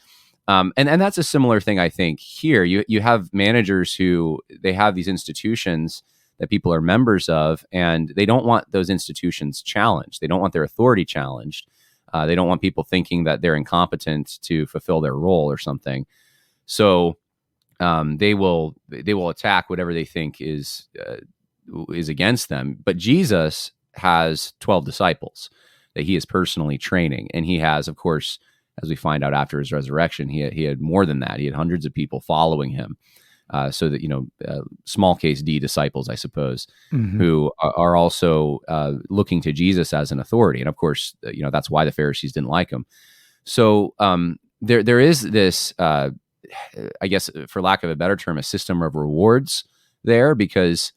[SPEAKER 3] that's a similar thing, I think. Here you have managers who they have these institutions that people are members of, and they don't want those institutions challenged. They don't want their authority challenged. They don't want people thinking that they're incompetent to fulfill their role or something. So they will attack whatever they think is against them. But Jesus has 12 disciples that he is personally training, and he has, of course, as we find out after his resurrection, he had more than that. He had hundreds of people following him. So that, small case D disciples, I suppose, who are also looking to Jesus as an authority. And of course, that's why the Pharisees didn't like him. So there is this, I guess, for lack of a better term, a system of rewards there, because,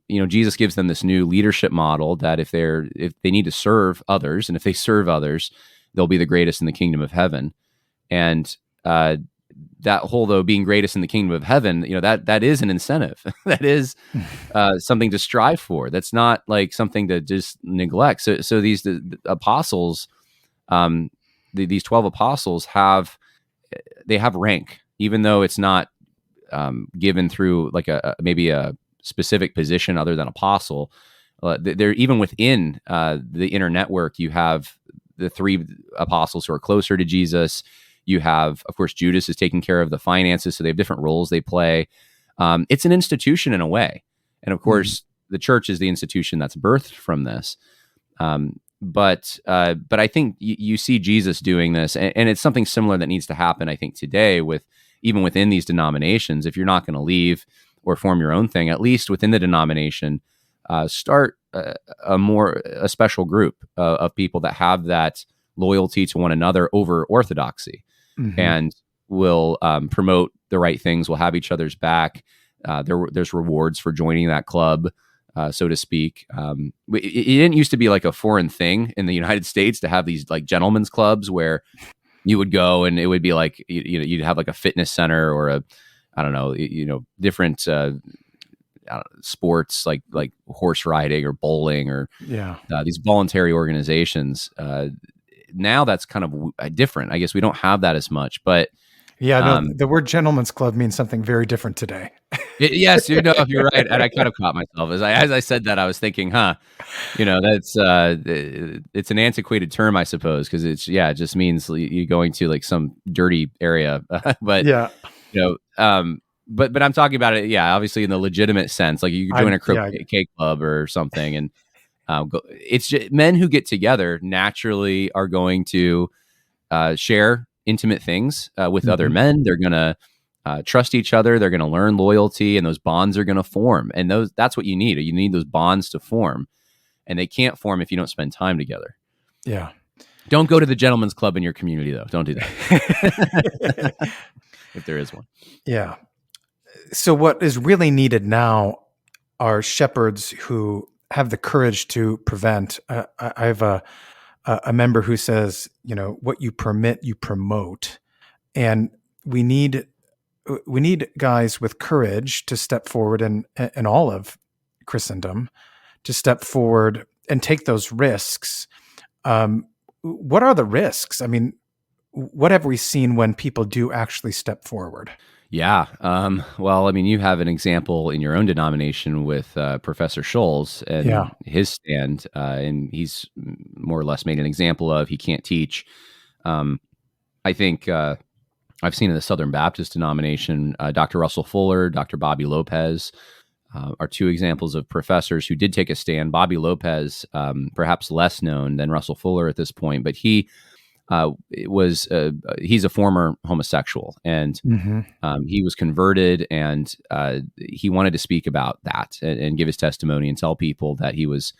[SPEAKER 3] Jesus gives them this new leadership model that if they need to serve others, and if they serve others, they'll be the greatest in the kingdom of heaven. And that whole, though, being greatest in the kingdom of heaven, that is an incentive. That is something to strive for. That's not like something to just neglect. So these apostles, these 12 apostles have rank, even though it's not given through like maybe a specific position other than apostle. They're even within the inner network. You have the 3 apostles who are closer to Jesus. You have, of course, Judas is taking care of the finances, so they have different roles they play. It's an institution in a way. And of course, the church is the institution that's birthed from this. But I think you see Jesus doing this, and it's something similar that needs to happen, I think, today, even within these denominations. If you're not going to leave or form your own thing, at least within the denomination, start a special group of people that have that loyalty to one another over orthodoxy, and will promote the right things, will have each other's back. There's rewards for joining that club. so to speak. It didn't used to be like a foreign thing in the United States to have these like gentlemen's clubs where you would go and it would be like, you'd have like a fitness center or a, I don't know, different sports like horse riding or bowling or these voluntary organizations. Now that's kind of different. I guess we don't have that as much, but
[SPEAKER 2] the word gentleman's club means something very different today.
[SPEAKER 3] Yes, you're right. And I kind of caught myself as I said that. I was thinking, that's it's an antiquated term, I suppose, because it just means you're going to like some dirty area. But but I'm talking about it. Yeah, obviously in the legitimate sense, like you join a croquet club or something, and it's just, men who get together naturally are going to share intimate things with other men. They're going to trust each other. They're going to learn loyalty, and those bonds are going to form. And that's what you need. You need those bonds to form, and they can't form if you don't spend time together.
[SPEAKER 2] Yeah.
[SPEAKER 3] Don't go to the gentleman's club in your community, though. Don't do that. If there is one. Yeah.
[SPEAKER 2] So what is really needed now are shepherds who have the courage to prevent. I have a member who says, what you permit, you promote. And we need guys with courage to step forward in all of Christendom, to step forward and take those risks. What are the risks? I mean, what have we seen when people do actually step forward?
[SPEAKER 3] Yeah. Well, I mean, you have an example in your own denomination with Professor Scholes and his stand, and he's more or less made an example of he can't teach. I think I've seen in the Southern Baptist denomination, Dr. Russell Fuller, Dr. Bobby Lopez are two examples of professors who did take a stand. Bobby Lopez, perhaps less known than Russell Fuller at this point, but he's a former homosexual, and he was converted, and he wanted to speak about that and give his testimony and tell people that he was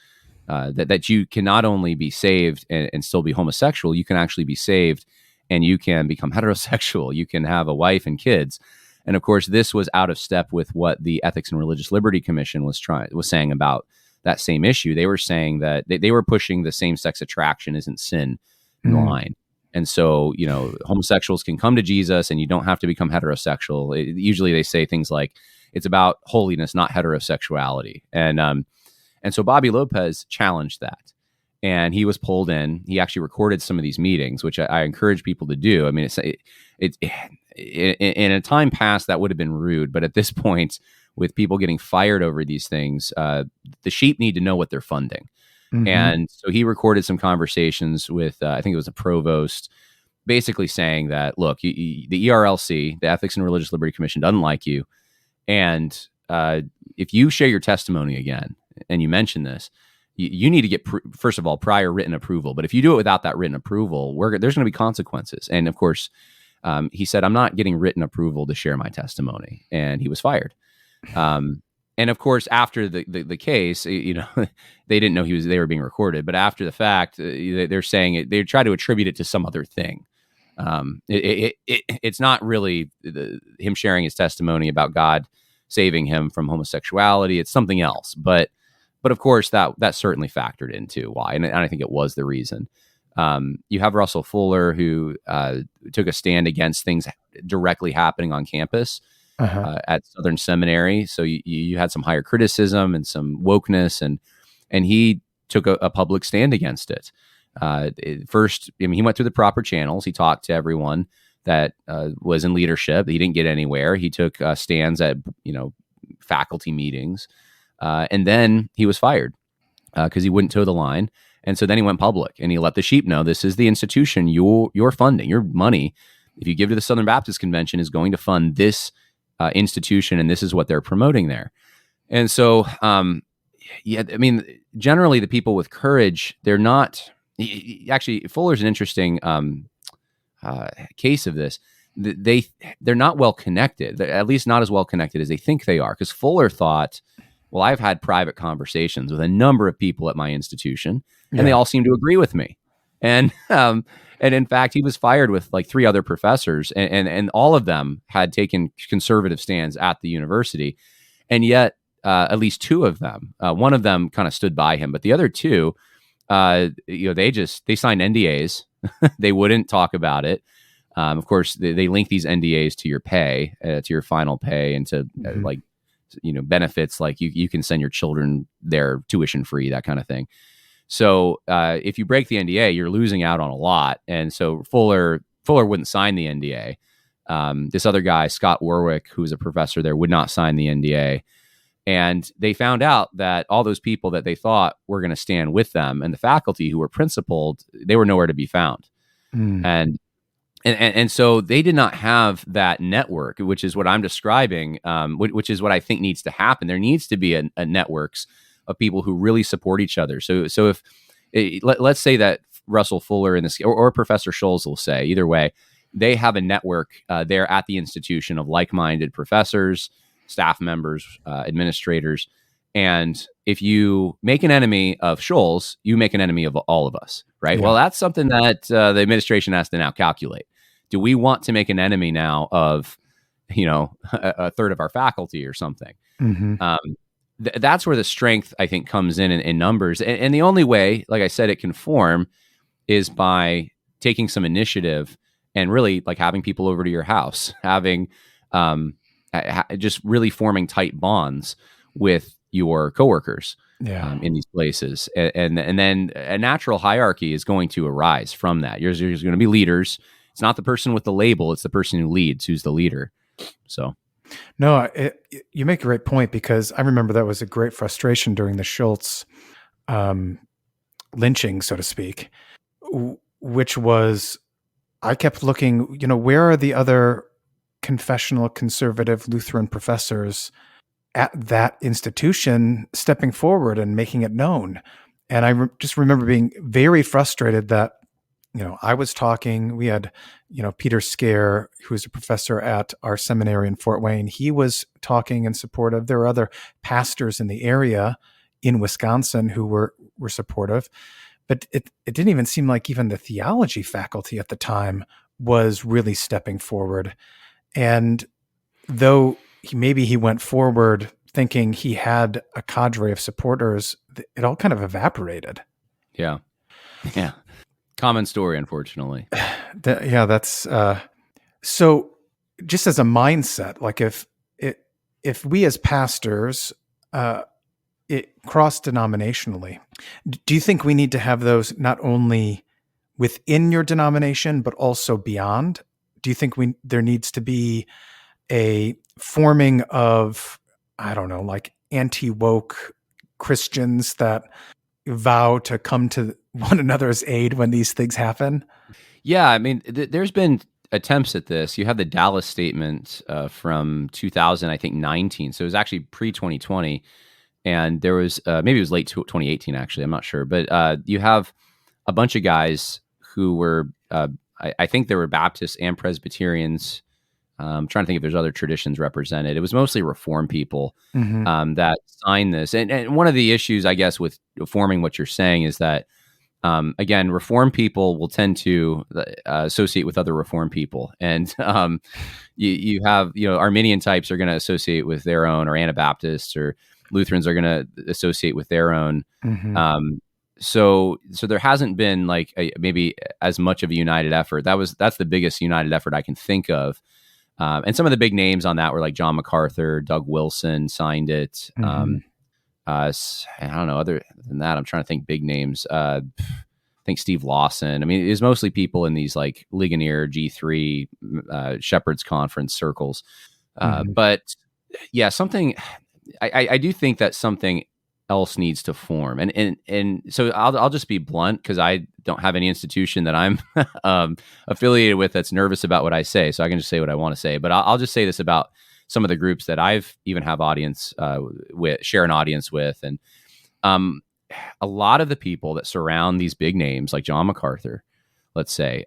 [SPEAKER 3] that you can not only be saved and still be homosexual, you can actually be saved and you can become heterosexual. You can have a wife and kids. And of course, this was out of step with what the Ethics and Religious Liberty Commission was saying about that same issue. They were saying that they were pushing the same-sex attraction isn't sin line. And so, homosexuals can come to Jesus and you don't have to become heterosexual. Usually they say things like, it's about holiness, not heterosexuality. And so Bobby Lopez challenged that. And he was pulled in. He actually recorded some of these meetings, which I encourage people to do. I mean, in a time past, that would have been rude. But at this point, with people getting fired over these things, the sheep need to know what they're funding. And so he recorded some conversations with, I think it was a provost, basically saying that, look, the ERLC, the Ethics and Religious Liberty Commission, doesn't like you. And if you share your testimony again, and you mention this, you need to get, first of all, prior written approval. But if you do it without that written approval, there's going to be consequences. And of course, he said, I'm not getting written approval to share my testimony. And he was fired. And of course, after the case, they didn't know they were being recorded. But after the fact, they're saying they try to attribute it to some other thing. It's not really him sharing his testimony about God saving him from homosexuality. It's something else. But of course, that certainly factored into why, and I think it was the reason. You have Russell Fuller, who took a stand against things directly happening on campus. At Southern Seminary. So you had some higher criticism and some wokeness, and he took a public stand against it. First, he went through the proper channels. He talked to everyone that was in leadership. He didn't get anywhere. He took stands at faculty meetings, and then he was fired because he wouldn't toe the line. And so then he went public and he let the sheep know, this is the institution you're funding. Your money, if you give to the Southern Baptist Convention, is going to fund this institution, and this is what they're promoting there. And so, generally the people with courage, they're not, actually, Fuller's an interesting case of this. They're not well connected, at least not as well connected as they think they are, because Fuller thought, well, I've had private conversations with a number of people at my institution, and they all seem to agree with me. And in fact, he was fired with like 3 other professors, and all of them had taken conservative stands at the university. And yet at least two of them. One of them kind of stood by him, but the other two, they signed NDAs. They wouldn't talk about it. Of course, they link these NDAs to your pay, to your final pay, and to benefits like you can send your children their tuition free, that kind of thing. So if you break the NDA, you're losing out on a lot. And so Fuller wouldn't sign the NDA. This other guy, Scott Warwick, who was a professor there, would not sign the NDA. And they found out that all those people that they thought were going to stand with them and the faculty who were principled, they were nowhere to be found. And so they did not have that network, which is what I'm describing, which is what I think needs to happen. There needs to be a networks of people who really support each other. So if let's say that Russell Fuller in this, or Professor Scholes will say, either way, they have a network there at the institution of like-minded professors, staff members, administrators. And if you make an enemy of Scholes, you make an enemy of all of us, right? Yeah. Well, that's something that the administration has to now calculate. Do we want to make an enemy now of, a third of our faculty or something? That's where the strength, I think, comes in numbers. And the only way, like I said, it can form is by taking some initiative and really like having people over to your house, having just really forming tight bonds with your coworkers in these places. And then a natural hierarchy is going to arise from that. There's going to be leaders. It's not the person with the label. It's the person who leads, who's the leader. So.
[SPEAKER 2] No, you make a great point, because I remember that was a great frustration during the Schultz lynching, so to speak, which was, I kept looking, where are the other confessional conservative Lutheran professors at that institution stepping forward and making it known? And I just remember being very frustrated that, I was talking, we had, Peter Scare, who is a professor at our seminary in Fort Wayne. He was talking in support of, there were other pastors in the area in Wisconsin who were supportive, but it didn't even seem like even the theology faculty at the time was really stepping forward. And though maybe he went forward thinking he had a cadre of supporters, it all kind of evaporated.
[SPEAKER 3] Yeah. Common story, unfortunately.
[SPEAKER 2] That's so. Just as a mindset, like if we as pastors, cross denominationally, do you think we need to have those not only within your denomination but also beyond? Do you think there needs to be a forming of, I don't know, like anti-woke Christians that vow to come to one another's aid when these things happen?
[SPEAKER 3] Yeah, I mean, there's been attempts at this. You have the Dallas statement from 2019. So it was actually pre-2020. And there was, maybe it was late 2018, actually. I'm not sure. But you have a bunch of guys who were, I think they were Baptists and Presbyterians. I'm trying to think if there's other traditions represented. It was mostly Reformed people that signed this. And one of the issues, I guess, with forming what you're saying is that, again, Reformed people will tend to associate with other Reformed people. And you have, Arminian types are going to associate with their own, or Anabaptists, or Lutherans are going to associate with their own. So there hasn't been like maybe as much of a united effort. That's the biggest united effort I can think of. And some of the big names on that were like John MacArthur, Doug Wilson signed it. I don't know. Other than that, I'm trying to think big names. I think Steve Lawson. I mean, it's mostly people in these like Ligonier, G3, Shepherd's Conference circles. But yeah, something. I do think that something else needs to form, and so I'll just be blunt, because I don't have any institution that I'm affiliated with that's nervous about what I say, so I can just say what I want to say. But I'll just say this about some of the groups that I've even have audience share an audience with, and a lot of the people that surround these big names like John MacArthur, let's say,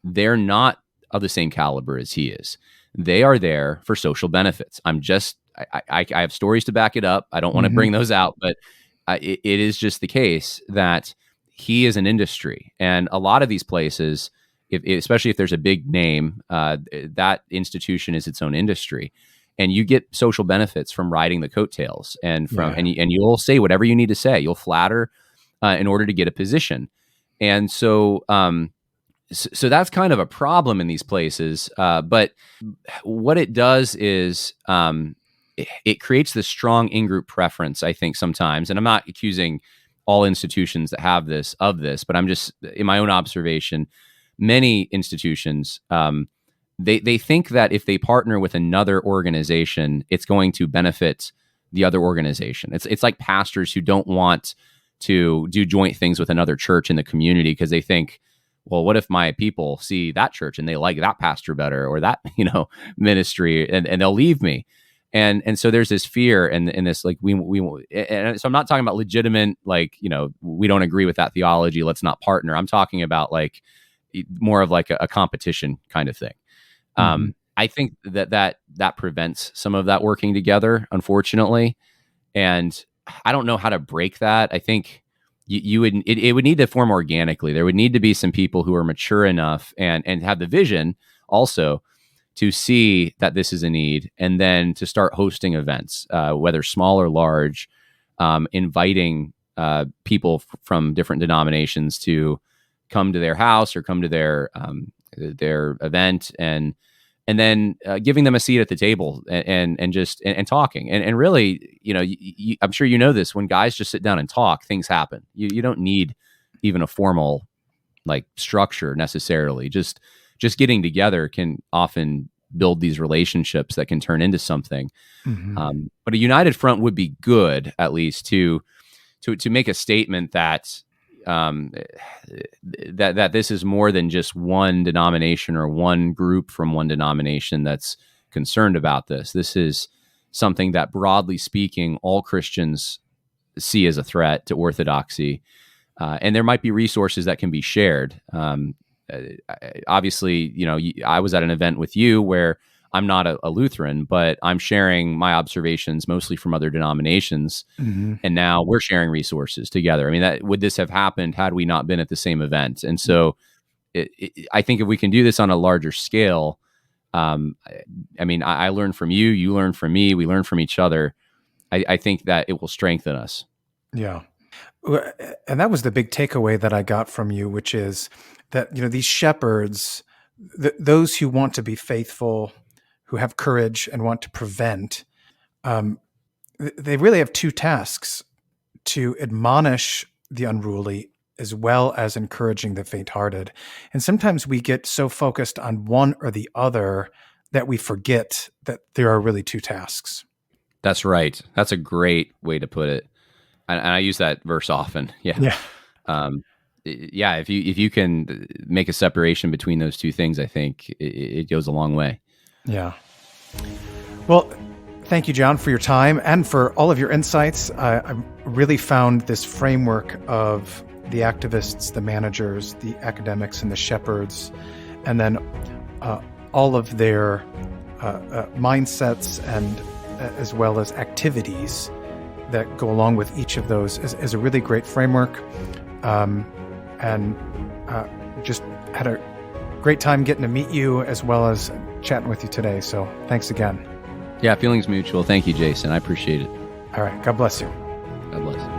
[SPEAKER 3] they're not of the same caliber as he is. They are there for social benefits. I have stories to back it up. I don't want to bring those out, but it is just the case that he is an industry. And a lot of these places, especially if there's a big name, that institution is its own industry. and you get social benefits from riding the coattails and from
[SPEAKER 2] Yeah.
[SPEAKER 3] and you'll say whatever you need to say. You'll flatter in order to get a position. And so that's kind of a problem in these places. But what it does is it creates this strong in-group preference, I think, sometimes. And I'm not accusing all institutions that have this of this, but I'm just, in my own observation, many institutions, they think that if they partner with another organization, it's going to benefit the other organization. It's like pastors who don't want to do joint things with another church in the community because they think, well, what if my people see that church and they like that pastor better or that, ministry, and they'll leave me. And so there's this fear and this, like, and so I'm not talking about legitimate, like, we don't agree with that theology, let's not partner. I'm talking about like more of like a competition kind of thing.
[SPEAKER 2] Mm-hmm.
[SPEAKER 3] I think that prevents some of that working together, unfortunately. And I don't know how to break that. I think it would need to form organically. There would need to be some people who are mature enough and have the vision also to see that this is a need, and then to start hosting events, whether small or large, inviting people from different denominations to come to their house or come to their event, and then giving them a seat at the table and talking. And really, I'm sure you know this, when guys just sit down and talk, things happen. You don't need even a formal like structure necessarily. Just getting together can often build these relationships that can turn into something.
[SPEAKER 2] Mm-hmm.
[SPEAKER 3] But a united front would be good, at least to make a statement that that this is more than just one denomination or one group from one denomination that's concerned about this. This is something that, broadly speaking, all Christians see as a threat to orthodoxy. And there might be resources that can be shared. Obviously, I was at an event with you where I'm not a Lutheran, but I'm sharing my observations mostly from other denominations.
[SPEAKER 2] Mm-hmm.
[SPEAKER 3] And now we're sharing resources together. I mean, would this have happened had we not been at the same event? And so I think if we can do this on a larger scale, I learn from you, you learn from me, we learn from each other. I think that it will strengthen us.
[SPEAKER 2] Yeah. And that was the big takeaway that I got from you, which is that, these shepherds, those who want to be faithful, who have courage and want to prevent, they really have two tasks: to admonish the unruly as well as encouraging the faint-hearted. And sometimes we get so focused on one or the other that we forget that there are really two tasks.
[SPEAKER 3] That's right. That's a great way to put it. And I use that verse often. Yeah. If you can make a separation between those two things, I think it goes a long way.
[SPEAKER 2] Yeah. Well, thank you, John, for your time and for all of your insights. I really found this framework of the activists, the managers, the academics, and the shepherds, and then all of their mindsets and as well as activities that go along with each of those is a really great framework. And just had a great time getting to meet you as well as chatting with you today. So thanks again.
[SPEAKER 3] Yeah, feelings mutual. Thank you, Jason. I appreciate it.
[SPEAKER 2] All right. God bless you.
[SPEAKER 3] God bless.